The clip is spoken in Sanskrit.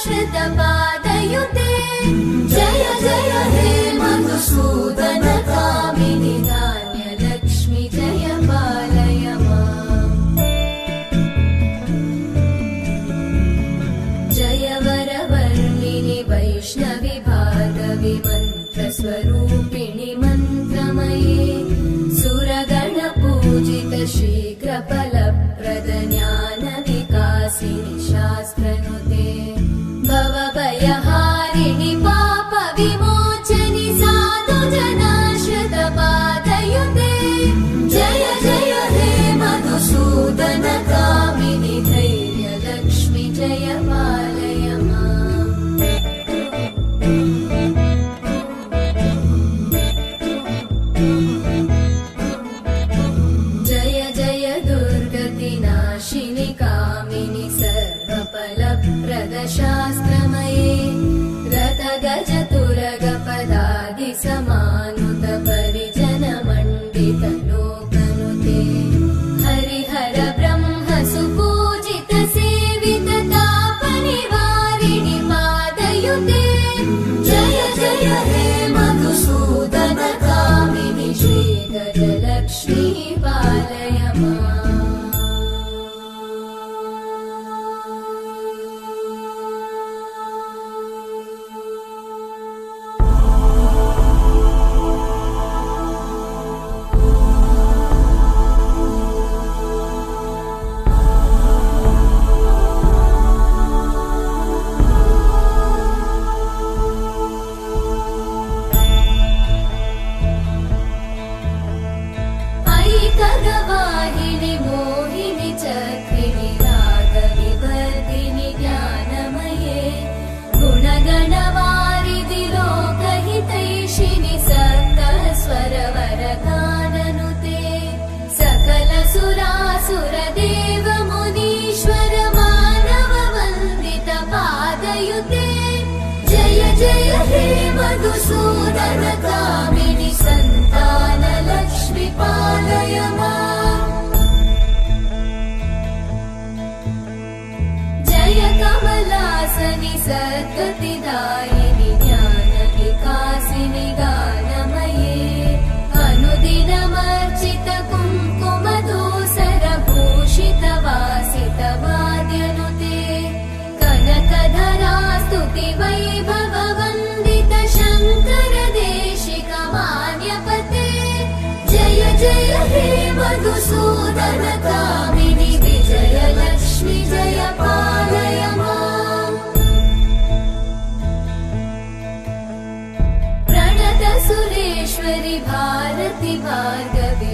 श्रितपादयुते जय जय हे मधुसूदन कामिनि धान्यलक्ष्मि जय पालय माम् जय वरवर्णिनि वैष्णवि भार्गवि मन्त्रस्वरूपिणि मन्त्रमये सुरगणपूजित शीघ्रफलप्रद ज्ञानविकासिनि शास्त्रनुते भवभयहारिणि पापविमोचनि साधुजनाश्रितपादयुते जय जय हे मधुसूदन कामिनि धैर्यलक्ष्मि जय पालय माम् जय जय दुर्गतिनाशिनि कामिनि सर्वफलप्रद शास्त्रमये रथगजतुरगपदादिसमानुत परिजनमण्डित लोकनुते हरिहर ब्रह्म सुपूजित सेवित तापनिवारिणि पादयुते जय जय हे मधुसूदन कामिनि श्रीगजलक्ष्मी पालय माम् ऐकगवाहिनि मोहिनि चक्रिणि रागविवर्धिनि ज्ञानमये गुणगणवारिधि लोकहितैषिणि सप्तस्वरवरगाननुते सकल सुरासुरदेव मुनीश्वर मानव वन्दित पादयुते जय जय हे मधुसूदन कामिनि सन्तान लक्ष्मि पालय माम् जय कमलासनि सद्गतिदायिनि ज्ञानविकासिनि गानमये अनुदिनमर्चित कुङ्कुमधूसर भूषित वासित वाद्यनुते कनकधरा स्तुति वैभव वन्दित शङ्कर देशिक मान्यपते जय जय हे मधुसूदन कामिनि विजयलक्ष्मि जय पालय माम् प्रणत सुरेश्वरि भारति भार्गवि